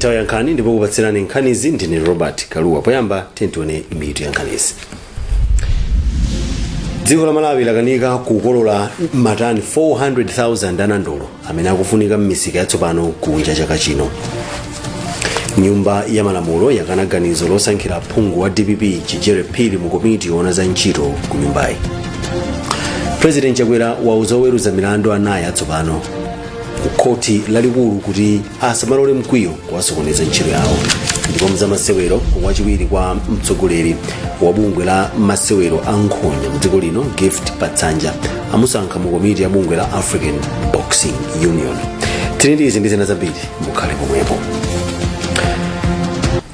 Nthawi ya nkhani ndipo kupatsirani nkhanizi ndine Robert Kaluwa. Poyamba tione mitu ya nkhanizi. Dziko la Malawi lakanika kukolola matani 400,000 anandolo amene akufunika m'misika yatsopano kunja chaka chino. Nyumba ya malamulo yakana ganizo losankhira phungu wa DPP Chijere Phiri mu komiti yoona za ntchito ku nyumbayi. President Chakwera wauza oweruza milandu anayi atsopano ku koti lalikulu kuti asamalole mkwiyo kuwasokoneza ntchito yawo. Ndipo mzamasewero wachiwiri kwa mtsogoleri wa bungwe la masewero ankhonya mdziko lino Gift Patsanja amusankha mu komiti ya bungwe la African Boxing Union. Tinidizi ndi zina zambiri mukhale pomwepo.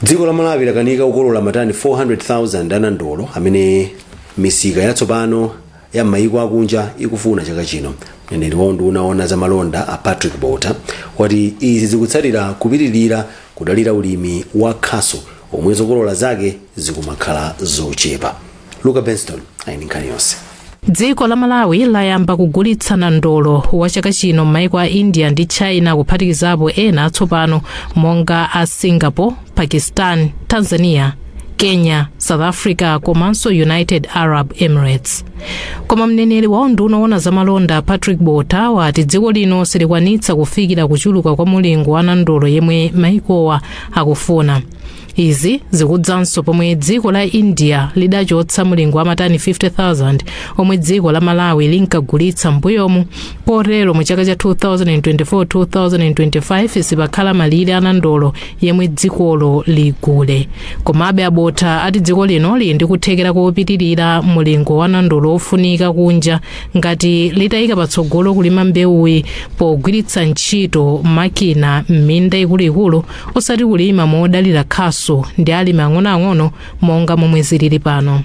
Dziko la Malawi lakanika kukolola matani 400,000 anandolo amene misika yatsopano ya maiko akunja ikufuna chaka chino. Mneneri wa unduna za malonda a Patrick Bota wati izi zikutsatira kupitirira kudalira ulimi wa khaso omwe zokolola zake zikumakhala zochepa. Luka Benston ayini nkhani yonse. Dziko la Malawi layamba kugulitsa nandolo wa chaka chino m'maiko a India ndi China kuphatikizapo ena atsopano monga a Singapore, Pakistan, Tanzania, Kenya, South Africa komanso United Arab Emirates. Koma mneneri wa unduna za malonda Patrick Bota wati dziko lino silikwanitsa kufikira kuchuluka kwa mulingo wa nandolo yemwe maikowa akufuna. Izi zikudzanso pomwe dziko la India lidachotsa mulingo wa matani 50,000 omwe dziko la Malawi linkagulitsa mbuyomu. Kotero mu chaka cha 2024-2025 sipakhala malire anandolo yemwe dzikolo ligule. Komabe Bota ati dziko lino lili ndi kuthekera kopitirira mulingo wa nandolo ofunika kunja ngati litayika patsogolo kulima mbewuyi pogwiritsa ntchito makina m'minda ikuluikulu osati kulima modalira khaso ndi alimi ang'onoang'ono monga momwe zilili pano.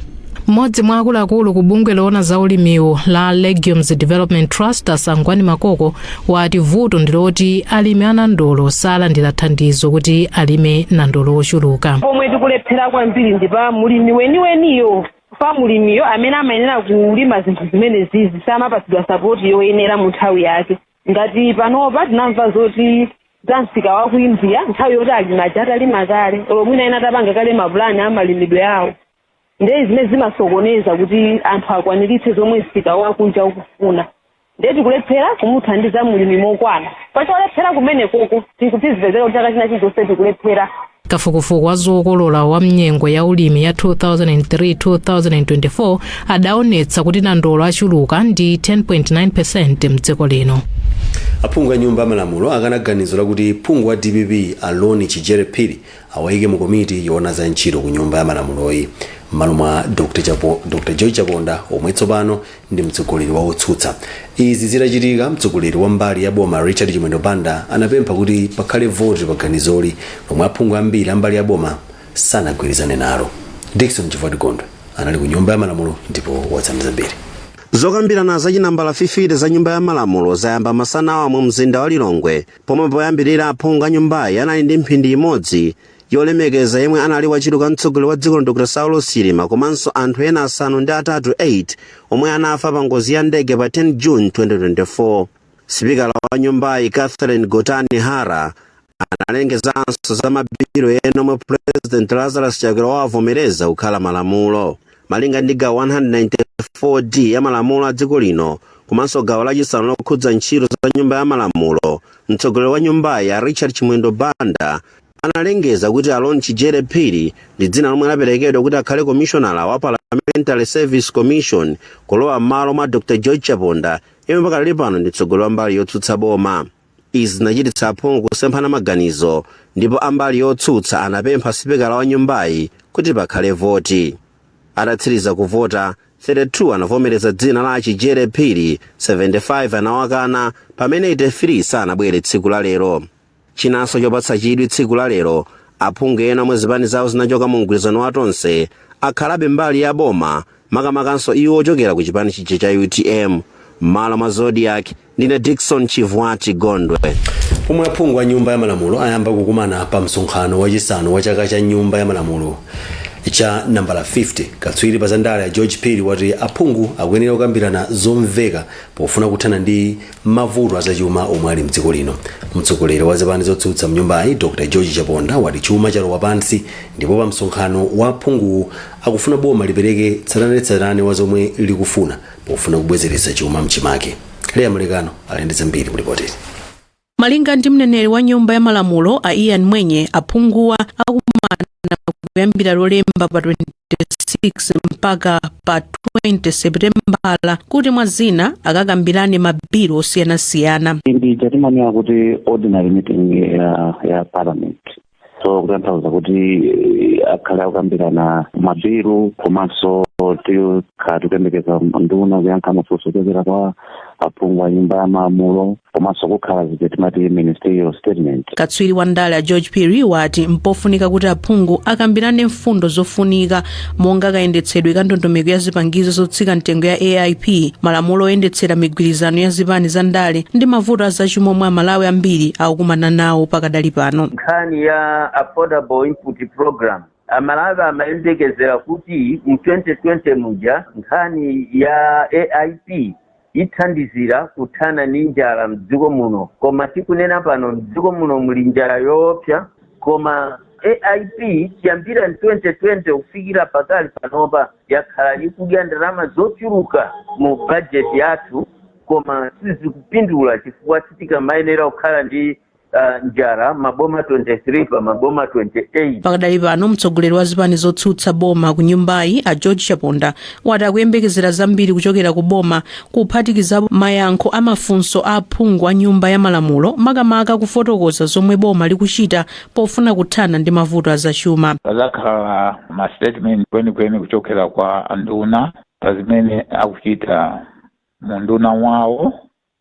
Mmodzi mwa akuluakulu ku bungwe loona za ulimiwo la Legumes Development Trust Asangwani Makoko wati vuto ndiloti alimi anandolo salandira thandizo kuti alime nandolo ochuluka. Pomwe tikulephera kwambiri ndipa mulimi weniyo pa mulimiyo amene amayenera kulima zinthu zimene zizi samapatsidwa sapoti yoyenera mu nthawi yake. Ngati panopa tinamva zoti zansika wa ku India nthawi yoti alima atalima kale mwina ena tapanga kale mapulani amalimidwe yawo. Ndezi zimene zimasokoneza kuti anthu akwaniritse zomwe nsika wakunja ukufuna. Ndeti kulephera kumuthandiza mulimi mokwana. Pacholephera kumene koko tikupizvezera kuti chaka china chilichonse tikulephera. Kafukufuku wa zokolola wa mnyengo ya ulimi ya 2003-2024 adaonetsa kuti nandolo achuluka ndi 10.9% mdziko lino. Aphungu a nyumba ya malamulo akana ganizo lakuti phungu wa DPP Aloni Chijere Phiri awayike mu komiti yoona za ntchito ku nyumba ya malamuloyi m'malo mwa Dr. Joy Chaponda omwe tsopano ndi mtsogoleri wa otsutsa. Izi zitachitika mtsogoleri wa mbali ya boma Richard Chimwendo Banda anapempha kuti pakhale voti pa ganizoli lomwe aphungu ambiri ambali ya boma sanagwirizane nalo. Dickson Chivati Gondwe anali ku nyumba ya malamulo ndipo watsana zambiri. Zokambirana za chinambala fifite za nyumba ya malamulo zayamba masanawa mu mzinda wa Lilongwe pomwe poyambirira aphungu a nyumbayi anali ndi mphindi imodzi yolemekeza yemwe anali wachiluka mtsogoleri wa dziko Dr. Saulo Silima komanso anthu ena asanu ndi atatu 8 omwe anafa pa ngozi ya ndege pa 10 June 2024. Spikala wa nyumbayi Catherine Gotani Hara analengezanso za mabiro ena omwe President Lazarus Chakwera wavomereza kukhala malamulo. Malinga ndi gawo 194D ya malamulo a dziko lino komanso gawo lachisanu lokhudza ntchito za nyumba ya malamulo, mtsogoleri wa nyumbayi ya Richard Chimwendo Banda analengeza kuti Aloni Chijere Phiri ndi dzina lomwe laperekedwa kuti akhale commissioner wa Parliamentary Service Commission kulowa m'malo mwa Dr. Joy Chaponda yemwe pakali pano ndi mtsogoleri wa mbali yotsutsa boma. Izi zinachititsa aphungu kusemphana maganizo ndipo ambali yotsutsa anapempha spikala wa nyumbayi kuti pakhale voti. Atatsiriza kuvota 32 anavomereza dzina la Chijere Phiri, 75 anawakana pamene 83 sanabwere tsiku la lero. Chinanso chopatsa chidwi tsiku la lero aphungu ena omwe zipani zawo zinachoka mu mgwirizano wa tonse akhalabe mbali ya boma makamakanso iwo ochokera ku chipani chije cha UTM. M'malo mwa Zodiac ndine Dickson Chivati Gondwe. Pomwe aphungu a nyumba ya malamulo ayamba kukumana pa msonkhano wachisanu wa chaka cha nyumba ya malamulo cha nambala 50 katswiri pa zandale ya George Phiri wati aphungu akuyenera kukambirana zomveka pofuna kuthana ndi mavuto azachuma omwe ali mdziko lino. Mtsogoleri wa zipani zotsutsa mnyumbayi Dr. George Chaponda wati chuma chalowa pansi ndipo pa msonkhano wa aphungu akufuna boma lipereke tsatanetsatane wa zomwe likufuna pofuna kubwezeretsa chuma mchimake. Leya Mulekano ali ndi zambiri kulipotera. Malinga ndi mneneri wa nyumba ya malamulo a Ian Mwenye, aphunguwa akumana kuyambira lolemba pa 26 mpaka pa 20 Seputembala kuti mwazina akakambirane mabilo osiyanasiyana. Ndi chatimaniwa kuti ordinary meeting ya parliament. So kutanthauza kuti akhale akukambirana mabilo komanso tikuyembekeza nduna kuyankha mafunso kuchokera kwa aphungu a nyumba ya malamulo komanso kukhala timati ministerial statement. Katswiri wa ndale ya George Phiri wati mpofunika kuti aphungu akambirane mfundo zofunika monga kayendetsedwe ka ndondomeko ya zipangizo zotsika mtengo ya AIP, malamulo oyendetsera migwirizano ya zipani za ndale ndi mavuto azachuma omwe Amalawi ambiri akukumana nawo pakadali pano. Nkhani ya affordable input program Amalawi amayembekezera kuti mu 2020 muja nkhani ya AIP ithandizira kuthana ndi njala mdziko muno, koma tikunena pano mdziko muno muli njala yoopsa, koma AIP chiyambira 2020 kufikira pakali panopa yakhala ikudya ndalama zochuluka mu budget yathu, koma sizikupindula chifukwa sitikumayenera kukhala ndi njala maboma 23 pa maboma 28. Pakadali pano mtsogoleri wa zipani zotsutsa boma ku nyumbayi a George Chaponda wati akuyembekezera zambiri kuchokera ku boma kuphatikizapo mayankho amafunso a aphungu a nyumba ya malamulo makamaka kufotokoza zomwe boma likuchita pofuna kuthana ndi mavuto azachuma. Pazakhala ma statement kwenikweni kuchokera kwa anduna pa zimene akuchita mu nduna wawo,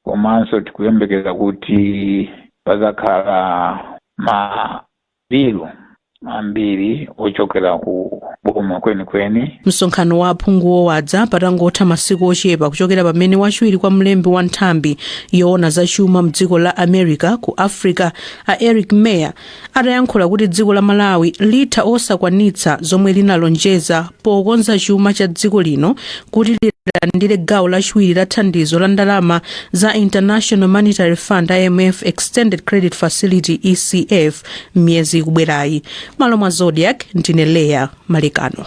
komanso tikuyembekeza kuti pazakhala mabilo ambiri ochokera ku boma kwenikweni. Msonkhano wa aphunguwo wadza patangotha masiku ochepa kuchokera pamene wachiwiri kwa mlembi wa nthambi yoona zachuma mdziko la America ku Africa a Eric Meyer atayankhula kuti dziko la Malawi litha osakwanitsa zomwe linalonjeza pokonza chuma cha dziko lino kuti lilandire gawo lachiwiri la thandizo la ndalama za International Monetary Fund IMF Extended Credit Facility ECF miyezi ikubwerayi. Malo mwa Zodiac ndine Leya Mulekano.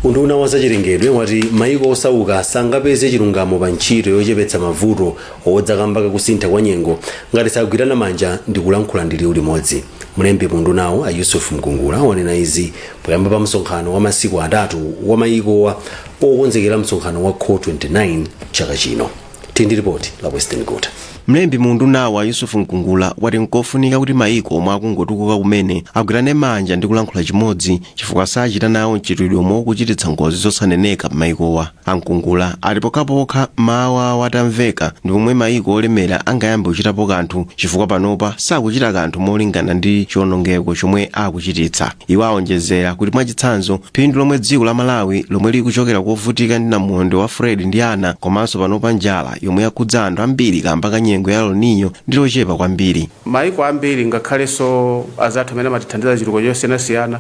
Unduna wa zachilengedwe wati maiko osauka sangapeze chilungamo pa ntchito yochepetsa mavuto odzakambaka kusintha kwa nyengo ngati sagwirana manja ndi kulankhula ndi liwu limodzi. Mlembi mu ndunawo a Yusuf Mkungula wanena izi poyamba pa msonkhano wa masiku atatu wa maikowa okonzekera msonkhano wa COP29 chaka chino. Tindi report la Western Quarter. Mlembi mu ndunawo a Yusuf Mkungula wati nkofunika kuti maiko omwe akungotukuka kumene agwirane manja ndi kulankhula chimodzi chifukwa sachita nawo mchitidwe omwe ukuchititsa ngozi zosaneneka pa maikowa. Mkungula ati pokhapokha mawu awo atamveka ndi pomwe maiko olemera angayambe kuchitapo kanthu chifukwa panopa sakuchita kanthu molingana ndi chiwonongeko chomwe akuchititsa. Iwo awonjezera kuti mwachitsanzo phindu lomwe dziko la Malawi lomwe likuchokera kovutika ndi namondwe wa Fred ndi ana komanso panopa njala yomwe yakudza anthu ambiri kamba nyengo ya El Nino ndilochepa kwambiri. Maiko ambiri ngakhalenso azathu amene amatithandiza chitukuko chosiyanasiyana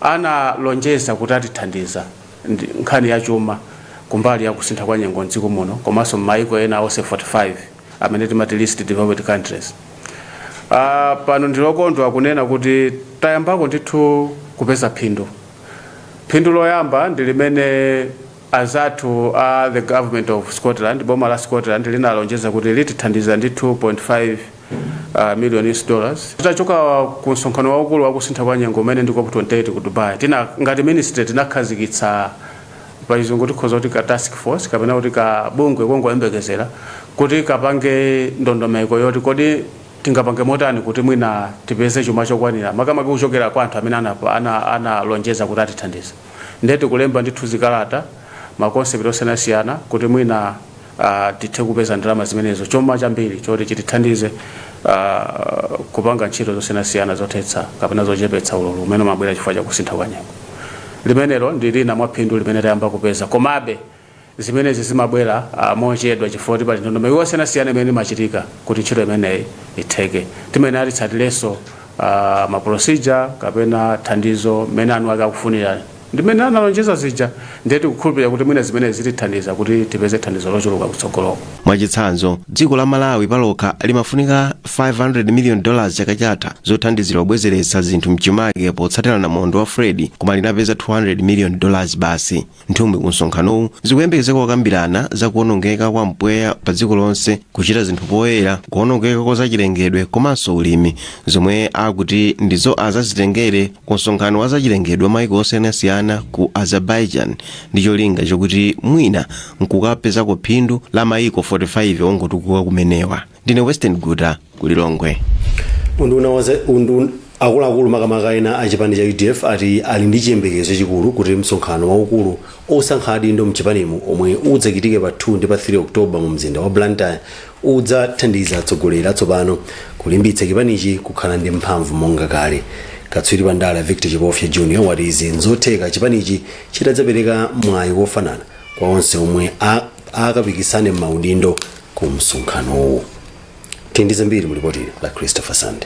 analonjeza kuti atithandiza nkhani ya chuma kumbali ya kusintha kwa nyengo mdziko muno, komanso maiko ena onse 45 amene timati least developed countries. Pano ndilokondwa kunena kuti tayambako ndithu kupeza phindu. Phindu loyamba ndi limene azathu the government of Scotland, boma la Scotland linalonjeza kuti litithandiza ndi $2.5 million. Titachoka ku msonkhano waukulu wa kusintha kwa nyengo umene ndi COP28 ku Dubai, ngati ministry tinakhazikitsa pachizungu tikhoza kuti ka task force kapena kuti ka bungwe kongoyembekezera kuti kapange ndondomeko yoti kodi tingapange motani kuti mwina tipeze chuma chokwanira makamaka kuchokera kwa anthu amene analonjeza kuti atithandiza. Ndeti kulemba ndithu zikalata makonsept osiyanasiyana kuti mwina tithe kupeza ndalama zimenezo chuma chambiri choti chitithandize kupanga ntchito zosiyanasiyana zothetsa kapena zochepetsa ululu umene umabwera chifukwa cha kusintha kwa nyengo. Limenelo ndi lina mwa phindu limene tayamba kupeza, komabe zimenezi zimabwera mochedwa chifukwa kuti pali ndondomeko yosiyanasiyana imene imachitika kuti ntchito imeneyi itheke. Timene alitsatilenso maprocedure kapena thandizo mmene anu akakufunira ndimene analonjeza zija ndeti kukhulupirira kuti mwina zimene zitithandiza kuti tipeze thandizo lochuluka kutsogoloko. Mwachitsanzo, dziko la Malawi palokha limafunika $500 million chaka chatha zothandizira kubwezeretsa zinthu mchimake potsatira namondwe wa Fred, koma linapeza $200 million basi. Nthumwi ku msonkhanowu zikuyembekezeka kukambirana za kuonongeka kwa mpweya pa dziko lonse, kuchita zinthu poyera, kuonongeka kwa zachilengedwe komanso ulimi, zomwe akuti ndizo azazitengere ku msonkhano wa zachilengedwe maiko osiyanasiyana ku Azerbaijan, ndi cholinga chokuti mwina nkukapezako phindu la maiko 45 ongotukuka kumenewa. Ndine Western Guta kulilongwe. Akuluakulu makamaka ena achipani cha UDF ati ali ndi chiyembekezo chikulu kuti msonkhano waukulu osankha adindo mchipanimu omwe udzachitike pa 2 ndi pa 3 Oktoba mu mzinda wa Blantyre udzathandiza atsogoleri atsopano kulimbitsa chipanichi kukhala ndi mphamvu monga kale. Katswiri Pandala Victor Chipofya Junior wati izi nzotheka chipanichi chitadzapereka mwayi wofanana kwa onse omwe akapikisane m'maudindo ku msonkhanowu. Tindize mbiri mulipotire la Christopher Sande.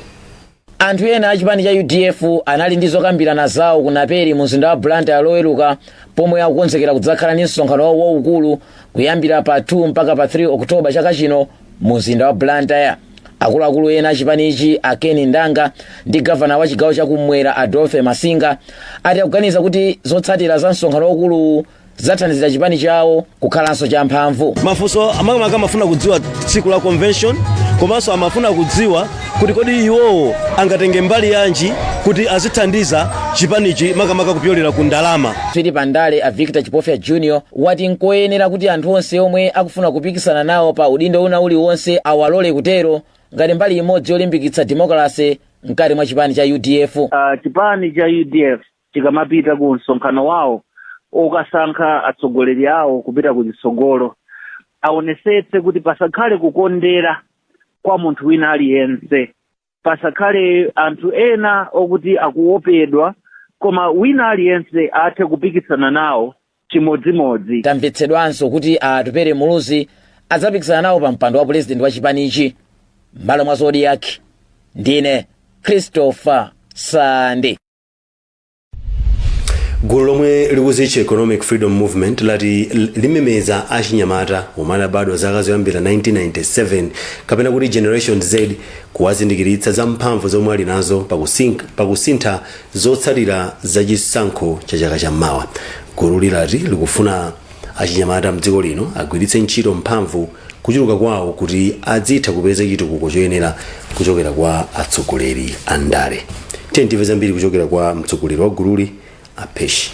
Anthu ena achipani cha UDF anali ndi zokambirana zawo kunaperi mu mzinda wa Blantyre loweruka, pomwe akukonzekera kudzakhala ndi msonkhano waukulu kuyambira pa 2 mpaka pa 3 Oktoba chaka chino mu mzinda wa Blantyre. Akuluakulu ena achipanichi Ken Ndanga ndi gavana wa chigawo chakumwera Adolphe Masinga ati akuganiza kuti zotsatira za msonkhano waukulu zathandizira chipani chawo kukhalanso cha mphamvu. Mafunso amakamaka amafuna kudziwa tsiku la convention, komanso amafuna kudziwa kuti kodi iwowo angatenge mbali yanji kuti azithandiza chipanichi makamaka kupyolera ku ndalama. Katswiri Pandale a Victor Chipofya Junior wati nkoyenera kuti anthu onse omwe akufuna kupikisana nawo pa udindo una uliwonse awalole kutero ngati mbali imodzi yolimbikitsa demokrasi mkati mwa chipani cha UDF. Chipani cha UDF chikamapita ku msonkhano wawo okasankha atsogoleri awo kupita ku chitsogolo, aonesetse kuti pasakhale kukondera kwa munthu wina aliyense, pasakhale anthu ena okuti akuopedwa, koma wina aliyense athe kupikisana nawo chimodzimodzi. Tamvetsedwanso kuti atupere muluzi adzapikisana nawo pa mpando wa president wa chipanichi. Malo mwa Zodiac, ndine Christopher Sande. Gulu lomwe likuzicha Economic Freedom Movement lati limemeza achinyamata omwe anabadwa zaka zoyambira 1997 kapena kuti Generation Z kuwazindikiritsa za mphamvu zomwe ali nazo pakusintha zotsatira za chisankho cha chaka chammawa. Gulu lilati likufuna achinyamata mdziko lino agwiritse ntchito mphamvu kuchuluka kwawo kuti adzitha kupeza chitukuko choyenera kuchokera kwa atsogoleri a ndale. Timve zambiri kuchokera kwa mtsogoleri wa gululi Apeshi.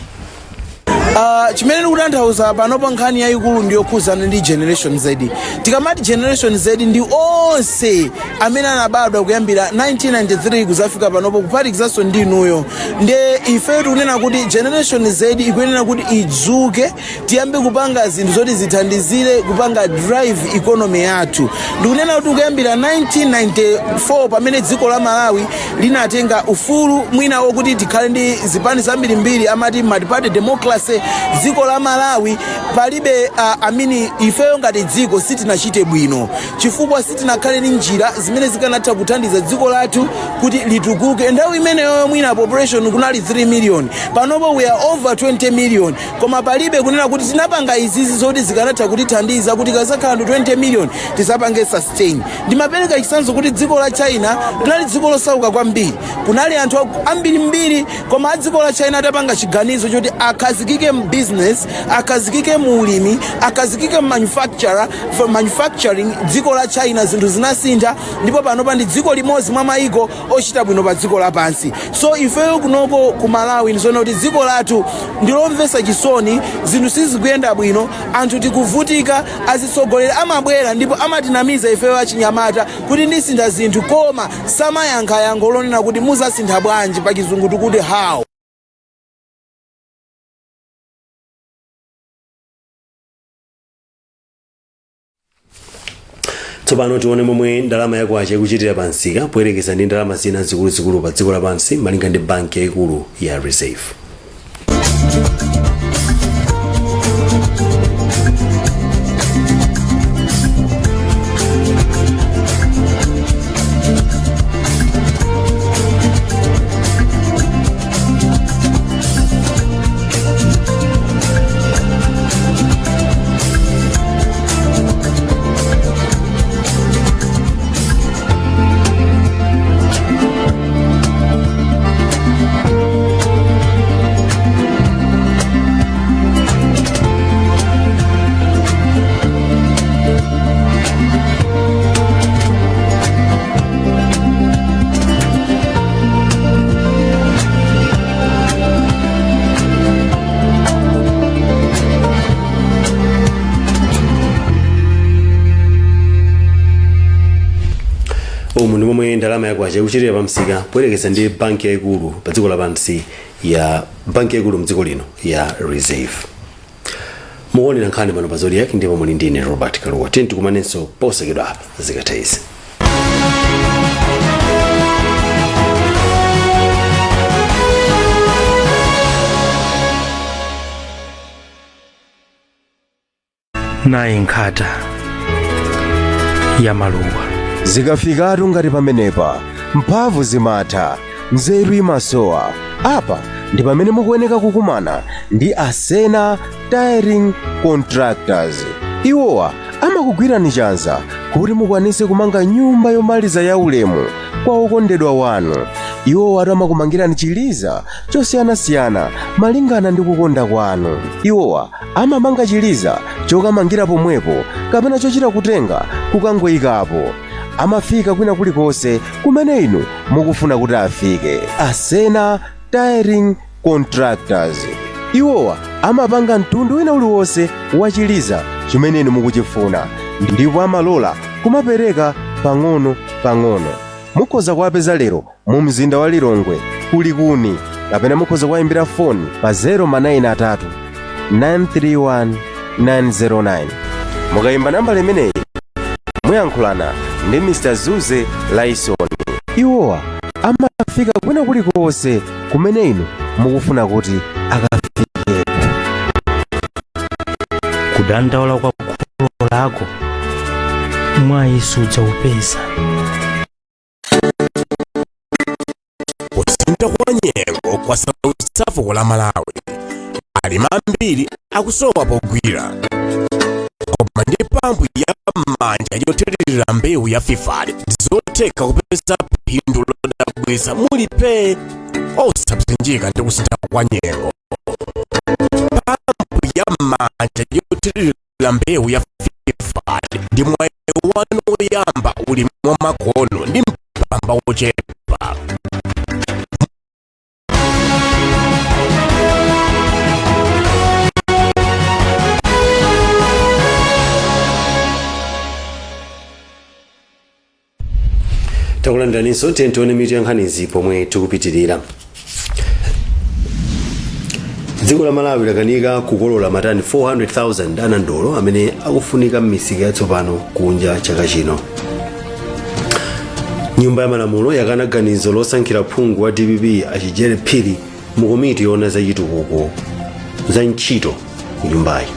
Chimene ndikutanthauza panopo nkhani yayikulu ndiyokhuzana ndi Generation Z. Tikamati Generation Z ndi onse amene anabadwa kuyambira 1993 kuzafika panopo kuphatikizanso ndi inuyo. Nde ife tikunena kuti Generation Z ikuyenera kuti idzuke tiyambe kupanga zinthu zoti zithandizire kupanga drive economy yathu. Ndikunena kuti kuyambira 1994 pamene dziko la Malawi linatenga ufulu mwina wokuti tikhale ndi zipani zambirimbiri amati multi-party democracy, dziko la Malawi palibe amini ifeyo ngati dziko sitinachite bwino chifukwa sitinakhale ndi njira zimene zikanatha kuthandiza dziko lathu kuti litukuke. Nthawi imeneyo mwina population kunali 3 million, panopo we are over 20 million, koma palibe kunena kuti tinapanga izizi zoti zikanatha kutithandiza kuti kazakhala 20 million tisapange sustain. Ndimapereka chitsanzo kuti dziko la China linali dziko losauka kwambiri, kunali anthu ambirimbiri, koma dziko la China atapanga chiganizo choti akhazikike business, akhazikike mu ulimi, akhazikike manufacturing, dziko la China zinthu zinasintha, ndipo panopa ndi dziko limodzi mwa maiko ochita bwino pa dziko lapansi. So ifeyo kunoko ku Malawi ndizoona kuti dziko lathu ndilomvetsa chisoni, zinthu sizikuyenda bwino, anthu tikuvutika, azitsogolera amabwera ndipo amatinamiza ifeyo achinyamata kuti ndisintha zinthu, koma samayankha lonena kuti muzasintha bwanji, pa chizungu tikuti how. Tsopano tione momwe ndalama yakwacha ikuchitira pansika poyerekeza ndi ndalama zina zikuluzikulu pa dziko lapansi malinga ndi banki yayikulu ya Reserve. yomwe ndalama yakwacha ikuchitira pamsika poyerekeza ndi banki yaikulu pa dziko lapansi ya banki yaikulu mdziko lino ya Reserve. muonera nkhani pano pa Zodiac ndipo muli ndine Robert Kaluwa. Tikumanenso posachedwa apa zikatha izi. nayi nkhata ya maluwa zikafikatu ngati pamenepa mphamvu zimatha, nzeru imasowa. Apa ndi pamene mukuyeneka kukumana ndi Asena Tiring Contractors. Iwowa amakugwirani chanza kuti mukwanise kumanga nyumba yomaliza ya ulemu kwa okondedwa wanu. Iwowa amakumangirani chiliza chosiyanasiyana malingana ndi kukonda kwanu. Iwowa amamanga chiliza chokamangira pomwepo kapena chochita kutenga kukangoyikapo. Amafika kwina kulikonse kumene inu mukufuna kuti afike. Asena Tiring Contractors. Iwowa amapanga mtundu wina uliwonse wachiliza chimene inu mukuchifuna ndipo amalola kumapereka pang'ono. Mukhoza kuwapeza lero mu mzinda wa Lilongwe kulikuni kapena mukhoza kuwayimbira foni pa 093 931 909. mukayimba namba limeneyi muyankhulana ndi Mr. Zuze Laison. Iwowa amafika kwina kulikonse kumene inu mukufuna kuti akafike. kudandaula kwa kholo lako mwayisudza upeza. kusintha kwa nyengo kwa fuko la Malawi alimi ambiri akusowa pogwira, koma ndi pampu ya manja yothirira mbewu ya fifali zotheka kupeza phindu lodabwitsa mulibe osapsinjika ndi kusintha kwa nyengo. Pampu ya manja yothirira mbewu ya fifali ndi mwayi wanu woyamba ulimi wa makono ndi mpamba wochepa. takulandaninso tione mitu ya nkhanizi pomwe tikupitirira. dziko la Malawi lakanika kukolola matani 400,000 anandolo amene akufunika m'misika yatsopano kunja chaka chino. Nyumba ya Malamulo yakana ganizo losankhira phungu wa DPP Achijere Phiri mu komiti yoona za chitukuko za ntchito ku nyumbayi.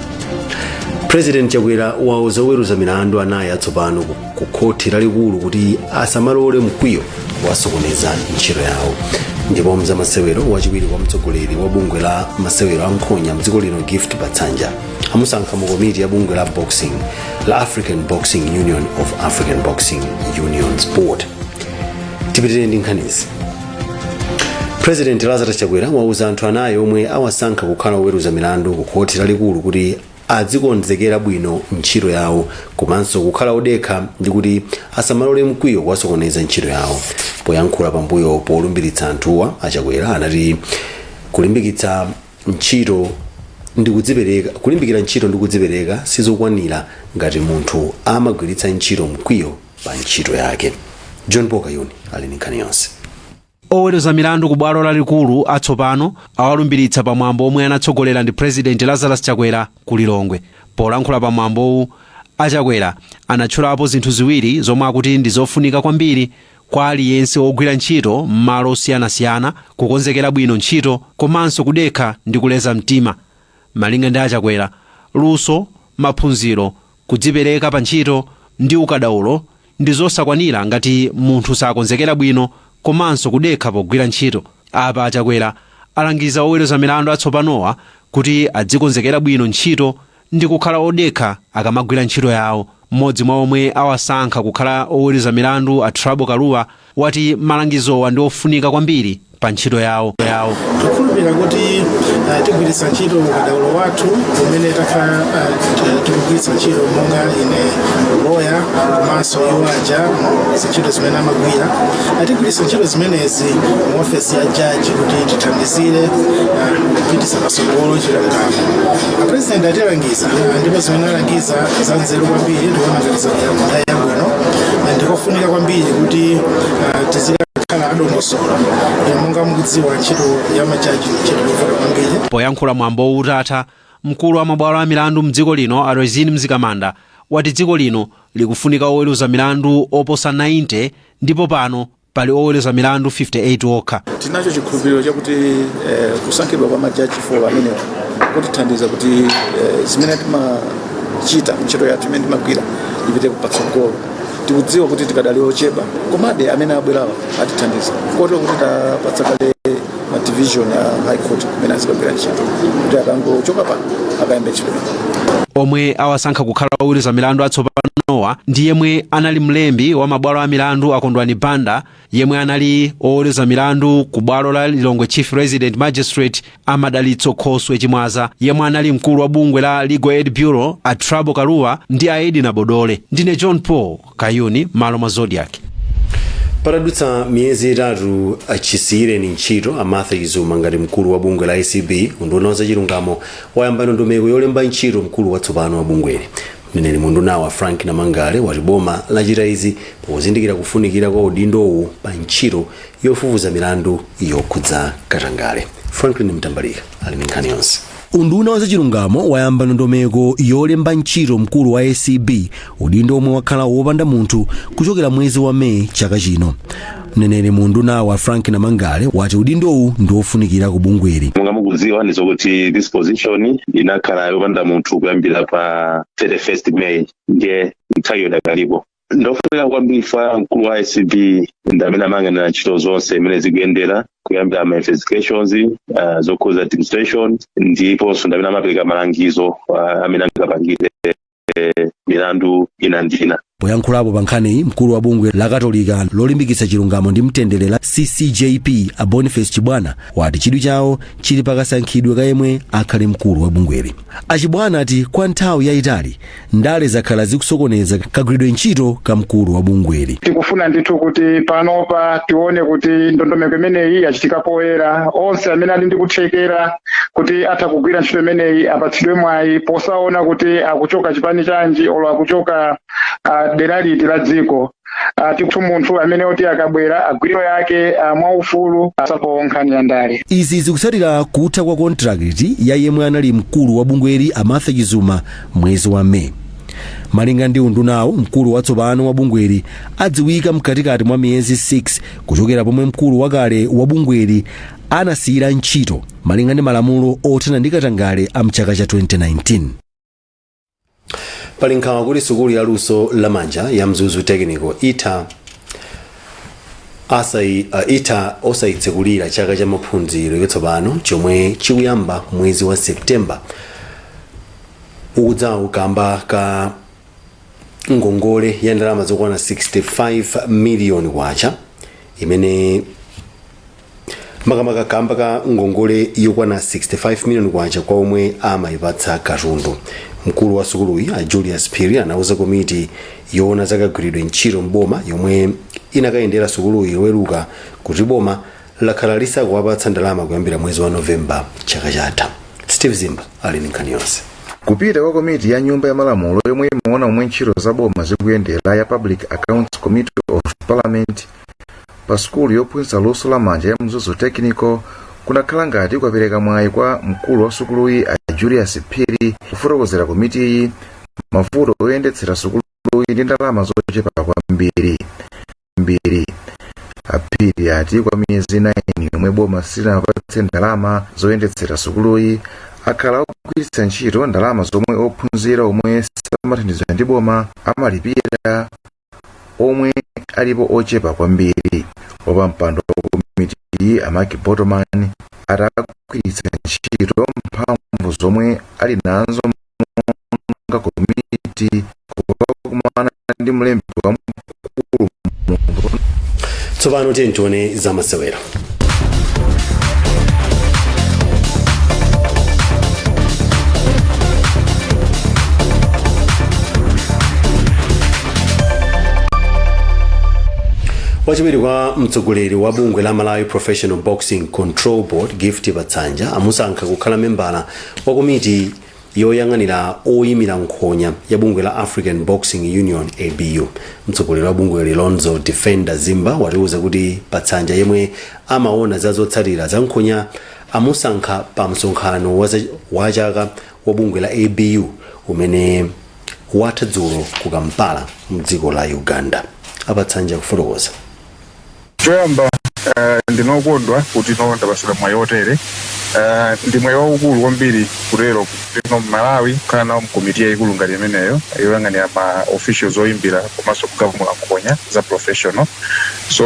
President Chakwera wauza oweruza milandu anayi atsopano ku khoti lalikulu kuti asamalole mkwiyo wasokoneza ntchito yawo. Ndipo mzamasewero wachiwiri kwa mtsogoleri wa bungwe la masewero ankhonya mdziko lino Gift Batsanja amusankha mu komiti ya bungwe la boxing la African Boxing Union of African Boxing Unions Board. Tipitireni ndi nkhanizi. President Lazarus Chakwera wauza anthu anayi omwe awasankha kukhala oweruza milandu ku khoti lalikulu kuti adzikonzekera bwino ntchito yawo komanso kukhala odekha ndi kuti asamalole mkwiyo wasokoneza ntchito yawo. Poyankhula pambuyo polumbiritsa anthuwa, Achakwera anati kulimbikira ntchito ndi kudzipereka sizokwanira ngati munthu amagwiritsa ntchito mkwiyo pa ntchito yake. John Bokayuni ali ndi nkhani yonse. Oweruza milandu ku bwalo lalikulu atsopano awalumbiritsa pamwambo omwe anatsogolera ndi President Lazarus Chakwera ku Lilongwe. Polankhula pamwambowu, Achakwera anatchulapo zinthu ziwiri zomwe akuti ndi zofunika kwambiri kwa aliyense ogwira ntchito m'malo osiyanasiyana: kukonzekera bwino ntchito komanso kudekha ndi kuleza mtima. Malinga ndi Achakwera, luso, maphunziro, kudzipereka pa ntchito ndi ukadaulo ndi zosakwanira ngati munthu sakonzekera bwino komanso kudekha pogwira ntchito. Apa Achakwera alangiza oweruza milandu atsopanowa kuti adzikonzekera bwino ntchito ndi kukhala odekha akamagwira ntchito yawo. Mmodzi mwa omwe awasankha kukhala oweruza milandu a Trouble Kaluwa wati malangizowa ndi ofunika kwambiri pa ntchito yawo. Tikhulupirira kuti tigwiritsa ntchito ukadaulo wathu umene tikugwiritsa ntchito monga ine loya komanso iwo aja zintchito zimene amagwira. Tigwiritsa ntchito zimenezi mu ofesi ya jaji kuti tithandizire kupititsa patsogolo chilungamo. President atilangiza ndipo zimene alangiza za nzeru kwambiri ndikuona ngati yabwino. ndikofunika kwambiri kuti tizikhala adongosolo monga mukudziwa ntchito ya majaji ntchito yovuta kwambiri. Poyankhula mwambo utatha, mkulu wa mabwalo a milandu mdziko lino Arozini Mzikamanda wati dziko lino likufunika oweruza milandu oposa 90 ndipo pano pali oweruza milandu 58 okha. Tinacho chikhulupiriro chakuti kusankhidwa kwa majaji 4 amenewa kutithandiza kuti zimene timachita ntchito yathu imene timagwira ipite patsogolo. Tikudziwa kuti tikadali ochepa komabe amene abwerawa atithandiza kotero kuti tapatsa kale ma division ya high court kumene azikagwira ntchito kuti akangochoka pano akayambe ntchito. Omwe awasankha kukhala oweruza milandu atsopanowa ndi yemwe anali mlembi wa mabwalo a milandu Akondwani Banda, yemwe anali oweruza milandu ku bwalo la Lilongwe Chief Resident Magistrate Amadalitso Khoswe Chimwaza, yemwe anali mkulu wa bungwe la Legal Aid Bureau Atrabo Kaluwa ndi Aedi na Bodole. Ndine John Paul Kayuni, malo mwa Zodiac. Paradutsa miyezi 3 achisiyireni ntchito Amartha Chizuma ngati mkulu wa bungwe la ACB, unduna wa zachilungamo wayamba ndondomeko yolemba ntchito mkulu watsopano wa bungweli. Mneneri munduna wa Frank Namangale wati boma lachita izi pozindikira kufunikira kwa udindowu pa ntchito yofufuza milandu yokhudza Katangale. Franklin Mtambalika ali ndi nkhani yonse. Unduna wa zachilungamo wayamba ndondomeko yolemba ntchito mkulu wa ACB, udindo omwe wakhala wopanda munthu kuchokera mwezi wa Mei chaka chino. Mneneri munduna wa Frank Namangale wati udindowu ndiofunikira ku bungweli. Munga mukudziwa ndizokuti this position inakhala yopanda munthu kuyambira pa 31st May ndiye nthawi yodakalipo. Ndofunika kwambiri fa mkulu wa ACB ndamene amang'anira ntchito zonse imene zikuyendera kuyambira ma investigations zokhudza administration ndiponso ndamene amapereka malangizo amene angapangire milandu ina ndi ina. Poyankhulapo pa nkhaniyi, mkulu wa bungwe la Katolika lolimbikitsa chilungamo ndi mtendere la CCJP Boniface Chibwana wati chidwi chawo chili pakasankhidwe ka yemwe akhale mkulu wa bungweli. Achibwana ati kwa nthawi yayitali ndale zakhala zikusokoneza kagwiridwe ntchito ka mkulu wa bungweli. Tikufuna ndithu kuti panopa tione kuti ndondomeko imeneyi yachitika poyera, onse amene ali ndi kuthekera kuti atha kugwira ntchito imeneyi apatsidwe mwayi posaona kuti akuchoka chipani chanji olo akuchoka dera liti la dziko. Tikuti munthu amene oti akabwera agwiro yake mwaufulu asapo nkhani ya ndale. Izi zikutsatira kutha kwa contract ya yemwe anali mkulu wa bungweli Amartha Chizuma mwezi wa Mei. Malinga ndi undunawo, mkulu watsopano wa bungweli adziwika mkatikati mwa miyezi 6 kuchokera pomwe mkulu wakale wa bungweli anasiyira ntchito malinga ndi malamulo othana ndi Katangale amchaka cha 2019. Pali nkhawa kuti sukulu ya luso lamanja ya Mzuzu Technical ita osayitsekulira chaka cha maphunziro yatsopano chomwe chikuyamba mwezi wa Septemba udzawu kamba ka ngongole ya ndalama zokwana 65 miliyoni kwacha imene makamaka kamba ka ngongole yokwana 65 miliyoni kwacha kwa omwe amayipatsa katundu. Mkulu wa sukuluyi Julius Phiri anauza komiti yoona zakagwiridwe ntchito mboma yomwe inakayendera sukuluyi loweruka kuti boma lakhala lisakuwapatsa ndalama kuyambira mwezi wa Novemba chaka chatha. Steve Zimba ali ndi nkhani yonse. Kupita kwa komiti ya nyumba ya malamulo yomwe imaona omwe ntchito za boma zikuyendera ya Public Accounts Committee of Parliament pa sukulu yophunzitsa luso lamanja ya Mzuzu Technical kunakhala ngati kwapereka mwayi kwa mkulu wa sukuluyi Julius Phiri kufotokozera komiti iyi mavuto oyendetsera sukuluyi ndi ndalama zochepa kwambiri. Phiri ati kwa miyezi 9 yomwe boma silinapatse ndalama zoyendetsera sukuluyi akhala akugwiritsa ntchito ndalama zomwe ophunzira omwe samathandizidwa ndi boma amalipira omwe alipo ochepa kwambiri. Wapampando wa komiti iyi Amaki Botoman atakwiritsa ntchito mphamvu zomwe ali nazo monga komiti kukumana ndi mlembi wa mkulu munthu. Tsopano tione za masewero. Wachiwiri kwa mtsogoleri wa bungwe la Malawi Professional Boxing Control Board Gift Batsanja amusankha kukhala membala wa komiti yoyang'anira oyimira nkhonya ya bungwe la African Boxing Union ABU. Mtsogoleri wa bungwe Lonzo Defender Zimba watiuza kuti patsanja yemwe amaona za zotsatira za nkhonya amusankha pa msonkhano wa chaka wa bungwe la ABU umene watha dzulo ku Kampala mdziko la Uganda. Apatsanja kufotokoza. Choyamba ndinokondwa kuti ndapasula mwayi otere. Ndi mwayi waukulu kwambiri kutero kuti Malawi kukhala nawo mkomiti yayikulu ngati imeneyo yoyang'anira ma officials oyimbira komanso kugamula nkhonya za professional. So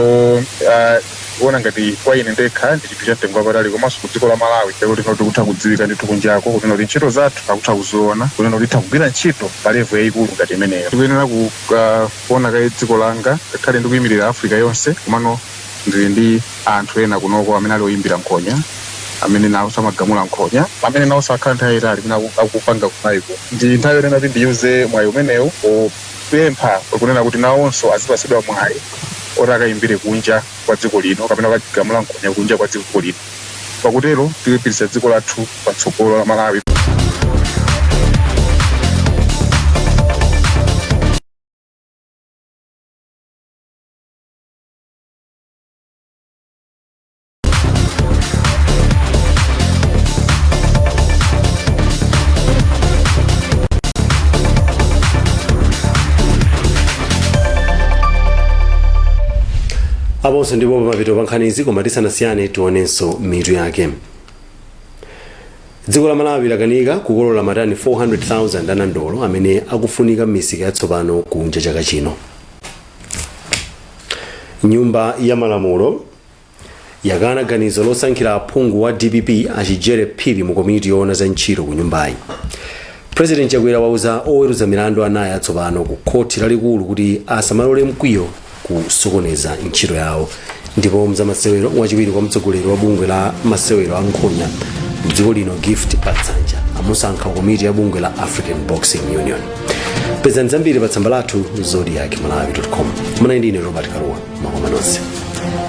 kuona ngati kwa ine ndekha ndi chinthu cha mtengo wapatali komanso ku dziko la Malawi kuti tikutha kudziwika ndithu kunjako kuti ntchito zathu akutha kuziona kuti titha kugwira ntchito pa level yayikulu ngati imeneyo. Tikuyenera kuona kaye dziko langa ngakhale ndikuyimirira Africa yonse komano ndili ndi anthu ena kunoko amene ali oyimbira nkhonya amene nawo samagamula nkhonya amene nawo sakhala nthawi yayitali amene akupanga kumayiko. Ndi nthawi yonena kuti ndiyuze mwayi umenewu popempha kunena kuti nawonso azipasidwa mwayi oti akayimbire kunja kwa dziko lino kapena akagamula nkhonya kunja kwa dziko lino. Pakutero tilipititsa dziko lathu patsogolo la Malawi. Aponso ndipo mapito pankhanizi koma tisanasiyane tionenso mitu yake. Dziko la Malawi lakanika kukolola matani 400,000 anandolo amene akufunika m'misika yatsopano kunja chaka chino. Nyumba ya Malamulo yakana ganizo losankhira aphungu wa DPP achijere phiri mu komiti yoona za ntchito ku nyumbayi. President Chakwera wauza oweruza milandu anayi atsopano ku khoti lalikulu kuti asamalole mkwiyo kusokoneza ntchito yawo. Ndipo mzamasewero wachiwiri kwa mtsogoleri wa bungwe la masewero a nkhonya mdziko lino Gift Patsanja amusankha komiti ya bungwe la African Boxing Union. Pezani zambiri pa tsamba lathu zodiac malawi.com. Mwana ndine Robert Karua, makoma nonse.